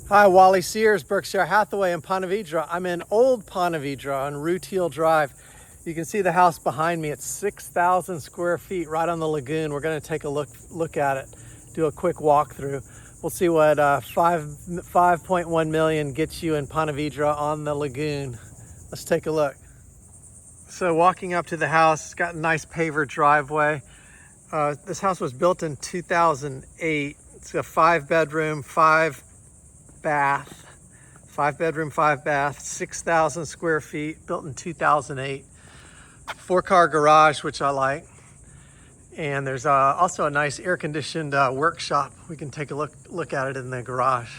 Hi, Wally Sears, Berkshire Hathaway in Ponte Vedra. I'm in Old Ponte Vedra on Rutiel Drive. You can see the house behind me. It's 6,000 square feet right on the lagoon. We're going to take a look at it, do a quick walkthrough. We'll see what 5.1 million gets you in Ponte Vedra on the lagoon. Let's take a look. So walking up to the house, it's got a nice paver driveway. This house was built in 2008. It's a 5-bedroom, 5 bath, 6,000 square feet, built in 2008. 4-car garage, which I like. And there's also a nice air-conditioned workshop. We can take a look at it in the garage.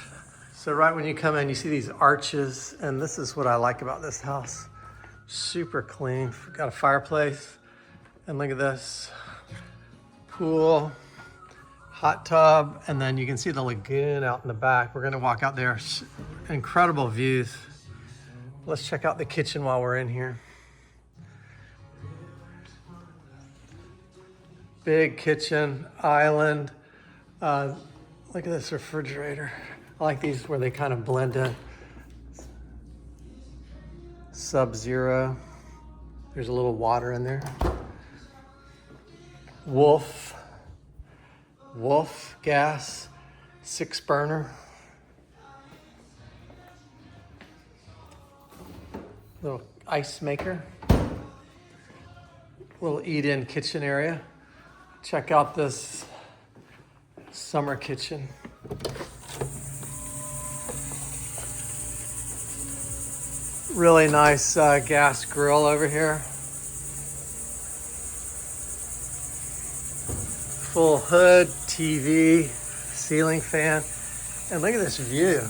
So right when you come in, you see these arches, and this is what I like about this house. Super clean. Got a fireplace, and look at this. Pool, hot tub, and then you can see the lagoon out in the back. We're gonna walk out there. Incredible views. Let's check out the kitchen while we're in here. Big kitchen, island. Look at this refrigerator. I like these where they kind of blend in. Sub-zero. There's a little water in there. Wolf gas, 6-burner. Little ice maker. Little eat-in kitchen area. Check out this summer kitchen. Really nice gas grill over here. Full hood, TV, ceiling fan, and look at this view.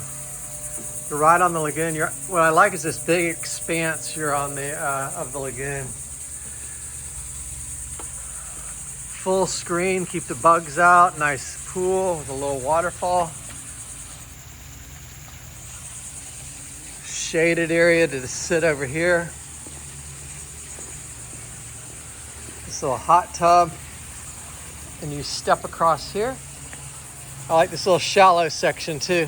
You're right on the lagoon. What I like is this big expanse you're on of the lagoon. Full screen, keep the bugs out. Nice pool with a little waterfall. Shaded area to sit over here. This little hot tub. And you step across here. I like this little shallow section too.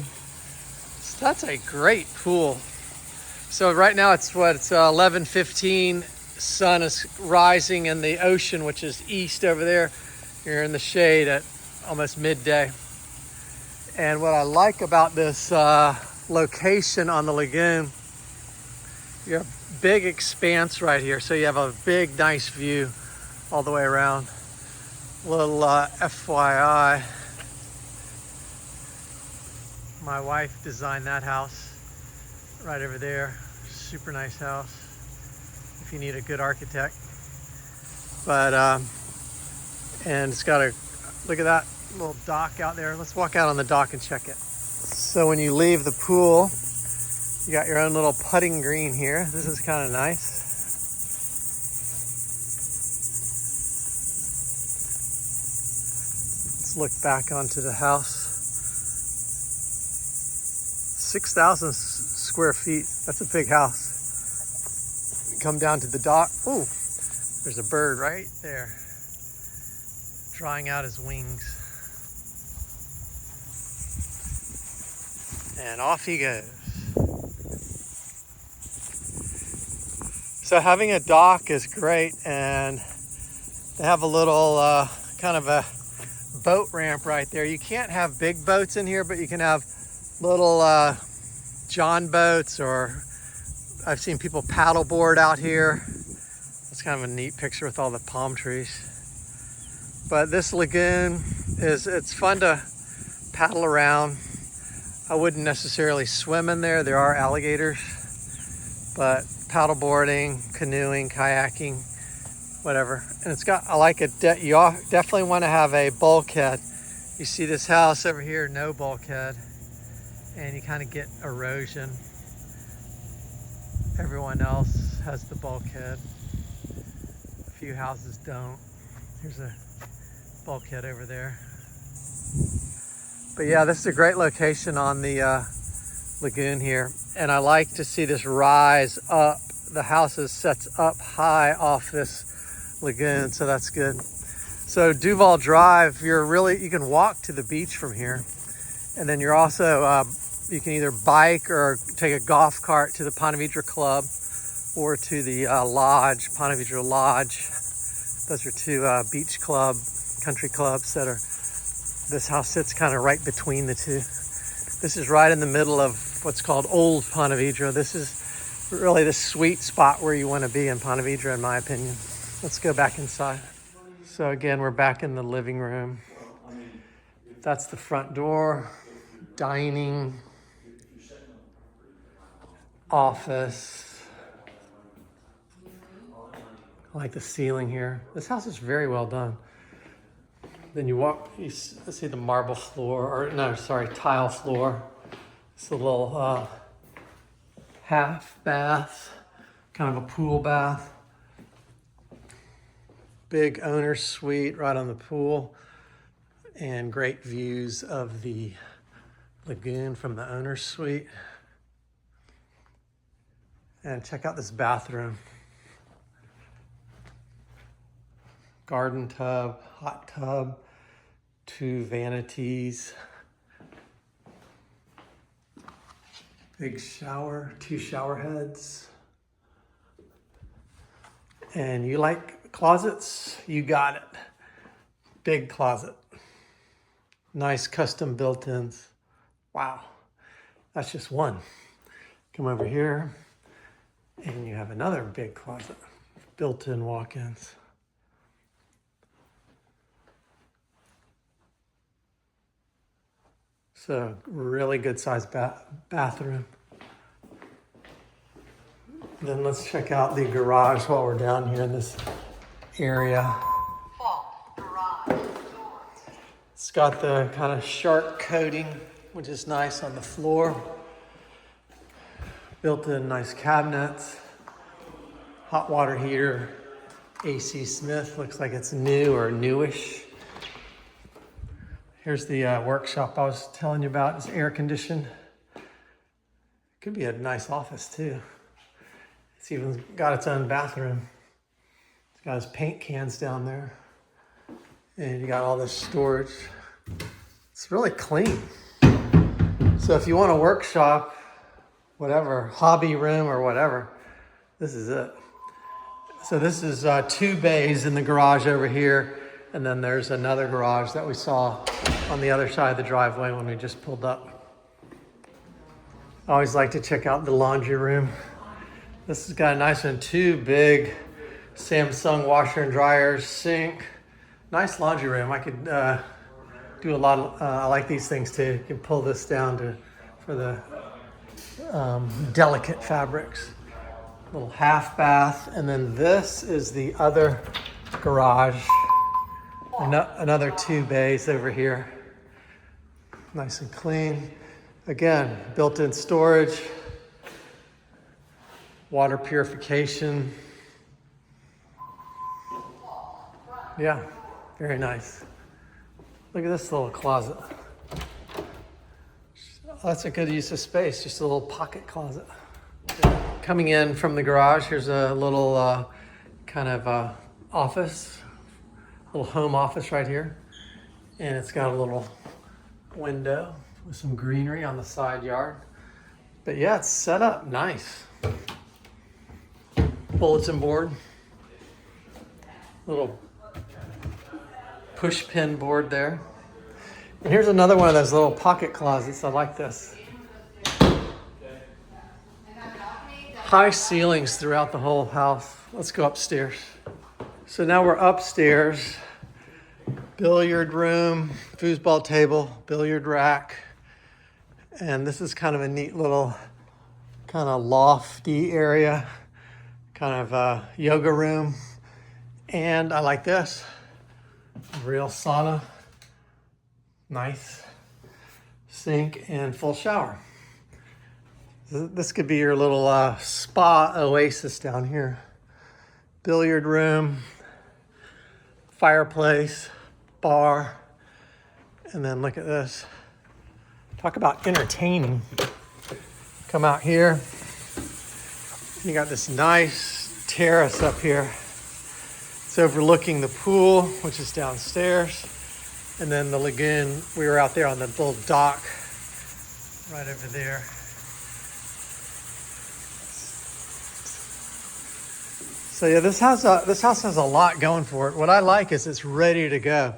So that's a great pool. So right now it's 11:15. Sun is rising in the ocean, which is east over there. You're in the shade at almost midday. And what I like about this location on the lagoon, you have a big expanse right here. So you have a big, nice view all the way around. Little FYI, my wife designed that house right over there. Super nice house if you need a good architect. But and it's got look at that little dock out there. Let's walk out on the dock and check it. So when you leave the pool, you got your own little putting green here. This is kind of nice. Look back onto the house. 6,000 square feet. That's a big house. Come down to the dock. Oh, there's a bird right there, drying out his wings. And off he goes. So having a dock is great, and they have a little kind of a boat ramp right there. You can't have big boats in here, but you can have little John boats, or I've seen people paddleboard out here. It's kind of a neat picture with all the palm trees. But this lagoon it's fun to paddle around. I wouldn't necessarily swim in there. There are alligators, but paddleboarding, canoeing, kayaking, whatever. And it's got, I like it. You definitely want to have a bulkhead. You see this house over here, no bulkhead, and you kind of get erosion. Everyone else has the bulkhead. A few houses don't. Here's a bulkhead over there. But yeah, this is a great location on the lagoon here. And I like to see this rise up. The house sets up high off this lagoon, so that's good. So Duval Drive, you can walk to the beach from here, and then you're also You can either bike or take a golf cart to the Ponte Vedra Club or to the lodge, Ponte Vedra Lodge. Those are two beach club, country clubs that are, this house sits kind of right between the two. This is right in the middle of what's called Old Ponte Vedra. This is really the sweet spot where you want to be in Ponte Vedra, in my opinion. Let's go back inside. So again, we're back in the living room. That's the front door, dining, office. I like the ceiling here. This house is very well done. Then you walk, you see the marble floor, or no, sorry, tile floor. It's a little half bath, kind of a pool bath. Big owner's suite right on the pool, and great views of the lagoon from the owner's suite. And check out this bathroom. Garden tub, hot tub, 2 vanities, big shower, 2 shower heads. And you like closets? You got it. Big closet. Nice custom built-ins. Wow, that's just one. Come over here and you have another big closet. Built-in walk-ins. So really good sized bathroom. Then let's check out the garage while we're down here in this area. It's got the kind of sharp coating, which is nice on the floor. Built-in nice cabinets, hot water heater, AC Smith, looks like it's new or newish. Here's the workshop I was telling you about. It's air conditioned. Could be a nice office too. It's even got its own bathroom. It's got its paint cans down there. And you got all this storage. It's really clean. So if you want a workshop, whatever, hobby room or whatever, this is it. So this is 2 bays in the garage over here. And then there's another garage that we saw on the other side of the driveway when we just pulled up. I always like to check out the laundry room. This has got a nice one, 2 big Samsung washer and dryers, sink. Nice laundry room. I could do a lot of, I like these things too. You can pull this down for the delicate fabrics. Little half bath. And then this is the other garage. Another 2 bays over here. Nice and clean. Again, built-in storage, water purification. Yeah, very nice. Look at this little closet. That's a good use of space, just a little pocket closet. Coming in from the garage, here's a little kind of office. Little home office right here, and it's got a little window with some greenery on the side yard. But yeah, it's set up nice. Bulletin board, little push pin board there. And here's another one of those little pocket closets. I like this. High ceilings throughout the whole house. Let's go upstairs. So now we're upstairs. Billiard room, foosball table, billiard rack. And this is kind of a neat little kind of lofty area, kind of a yoga room. And I like this, real sauna, nice sink and full shower. This could be your little spa oasis down here. Billiard room, fireplace, bar, and then look at this. Talk about entertaining. Come out here. You got this nice terrace up here. It's overlooking the pool, which is downstairs, and then the lagoon. We were out there on the little dock right over there. So yeah, this house has a lot going for it. What I like is it's ready to go,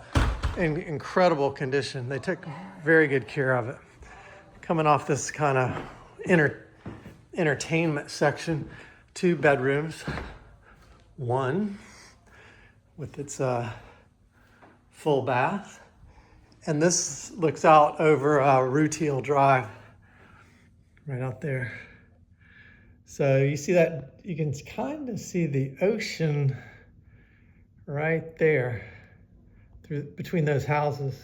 in incredible condition. They took very good care of it. Coming off this kind of entertainment section, 2 bedrooms, one with its full bath, and this looks out over Rutile Drive, right out there. So you see that, you can kind of see the ocean right there between those houses.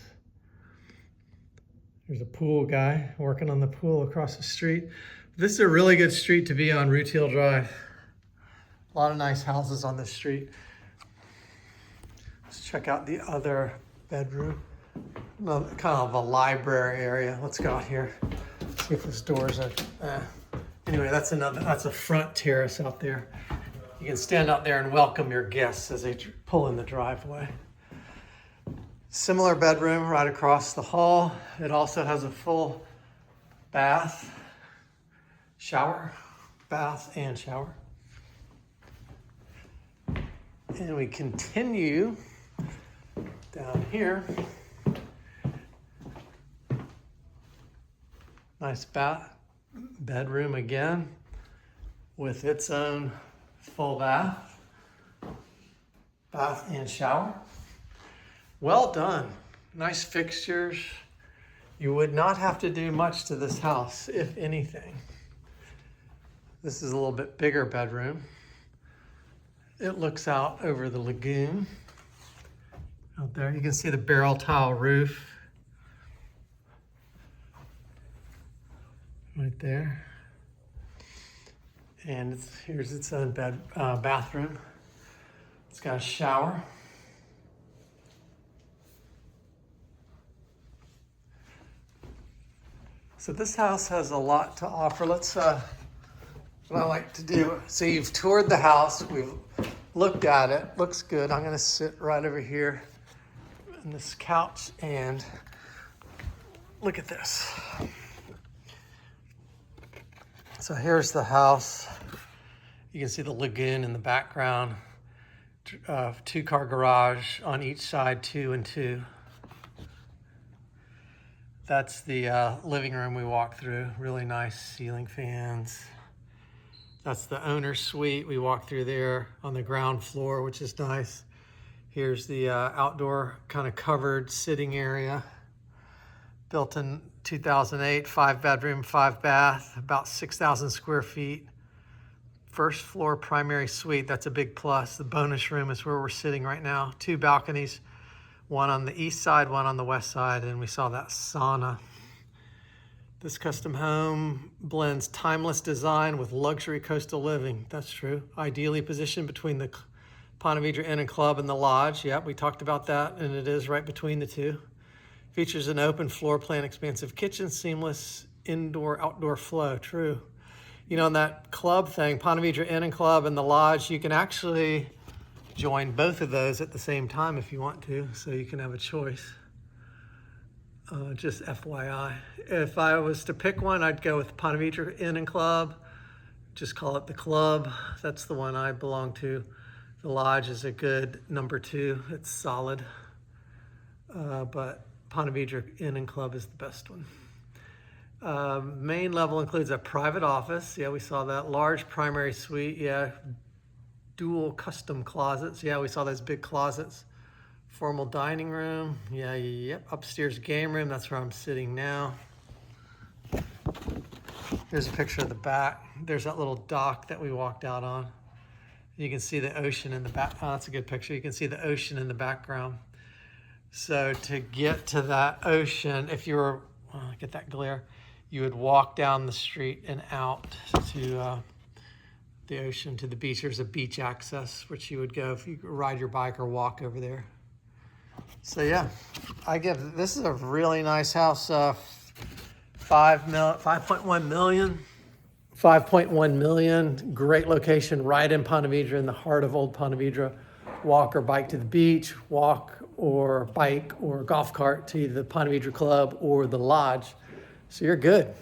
There's a pool guy working on the pool across the street. This is a really good street to be on, Rutile Drive. A lot of nice houses on this street. Let's check out the other bedroom. Kind of a library area. Let's go out here, see if those doors are, anyway, that's a front terrace out there. You can stand out there and welcome your guests as they pull in the driveway. Similar bedroom right across the hall. It also has a full bath, bath and shower. And we continue down here. Nice bedroom again with its own full bath and shower. Well done. Nice fixtures. You would not have to do much to this house, if anything. This is a little bit bigger bedroom. It looks out over the lagoon. Out there, you can see the barrel tile roof. Right there. And here's its own bathroom. It's got a shower. So this house has a lot to offer. Let's, what I like to do, so you've toured the house, we've looked at it, looks good. I'm gonna sit right over here on this couch and look at this. So here's the house. You can see the lagoon in the background. 2-car garage on each side, 2 and 2. That's the living room we walked through. Really nice ceiling fans. That's the owner's suite. We walked through there on the ground floor, which is nice. Here's the outdoor kind of covered sitting area. Built in 2008, 5-bedroom, 5-bath, about 6,000 square feet. First floor primary suite, that's a big plus. The bonus room is where we're sitting right now. 2 balconies, one on the east side, one on the west side, and we saw that sauna. This custom home blends timeless design with luxury coastal living. That's true. Ideally positioned between the Ponte Vedra Inn and Club and the lodge. Yep, we talked about that, and it is right between the two. Features an open floor plan, expansive kitchen, seamless indoor-outdoor flow. True. You know, in that club thing, Ponte Vedra Inn and Club and the lodge, you can actually join both of those at the same time if you want to, so you can have a choice. Just FYI. If I was to pick one, I'd go with Ponte Vedra Inn and Club. Just call it the Club. That's the one I belong to. The lodge is a good number 2. It's solid. But Ponte Vedra Inn and Club is the best one. Main level includes a private office. Yeah, we saw that. Large primary suite. Yeah. Dual custom closets. Yeah, we saw those big closets. Formal dining room. Yeah, yep. Upstairs game room. That's where I'm sitting now. Here's a picture of the back. There's that little dock that we walked out on. You can see the ocean in the back. Oh, that's a good picture. You can see the ocean in the background. So to get to that ocean, if you were, get that glare, you would walk down the street and out to the ocean, to the beach. There's a beach access, which you would go if you ride your bike or walk over there. So yeah, this is a really nice house. 5.1 million. 5.1 million. Great location right in Ponte Vedra, in the heart of Old Ponte Vedra. Walk or bike to the beach, walk or bike or golf cart to either the Ponte Vedra Club or the lodge. So you're good.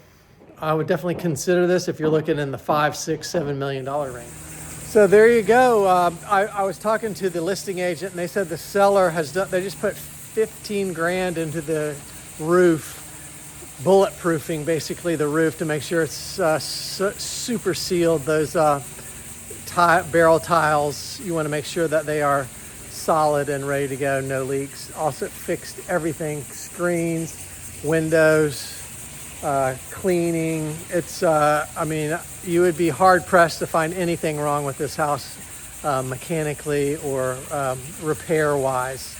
I would definitely consider this if you're looking in the $5, $6, $7 million range. So there you go. I was talking to the listing agent, and they said the seller has done, they just put 15 grand into the roof, bulletproofing basically the roof to make sure it's super sealed. Those barrel tiles, you want to make sure that they are solid and ready to go, no leaks. Also fixed everything, screens, windows, cleaning. It's I mean, you would be hard pressed to find anything wrong with this house mechanically or repair wise.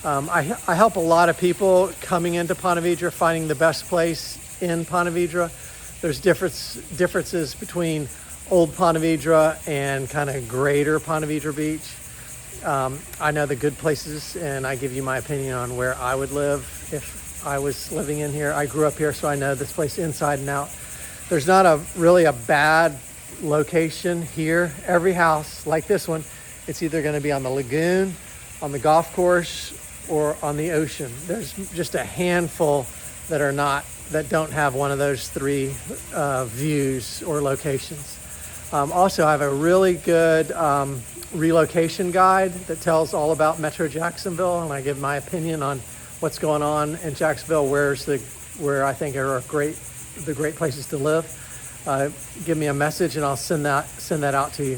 I help a lot of people coming into Ponte Vedra finding the best place in Ponte Vedra. There's differences between old Ponte Vedra and kind of greater Ponte Vedra Beach. I know the good places, and I give you my opinion on where I would live if I was living in here. I grew up here, so I know this place inside and out. There's not really a bad location here. Every house like this one, it's either going to be on the lagoon, on the golf course, or on the ocean. There's just a handful that don't have one of those three views or locations. Also, I have a really good relocation guide that tells all about Metro Jacksonville, and I give my opinion on what's going on in Jacksonville, where I think are the great places to live. Give me a message and I'll send that out to you.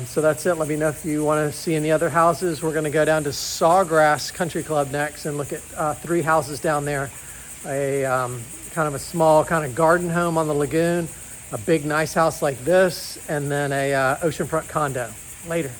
So that's it. Let me know if you want to see any other houses. We're going to go down to Sawgrass Country Club next and look at 3 houses down there. A kind of a small kind of garden home on the lagoon, a big nice house like this, and then a oceanfront condo. Later.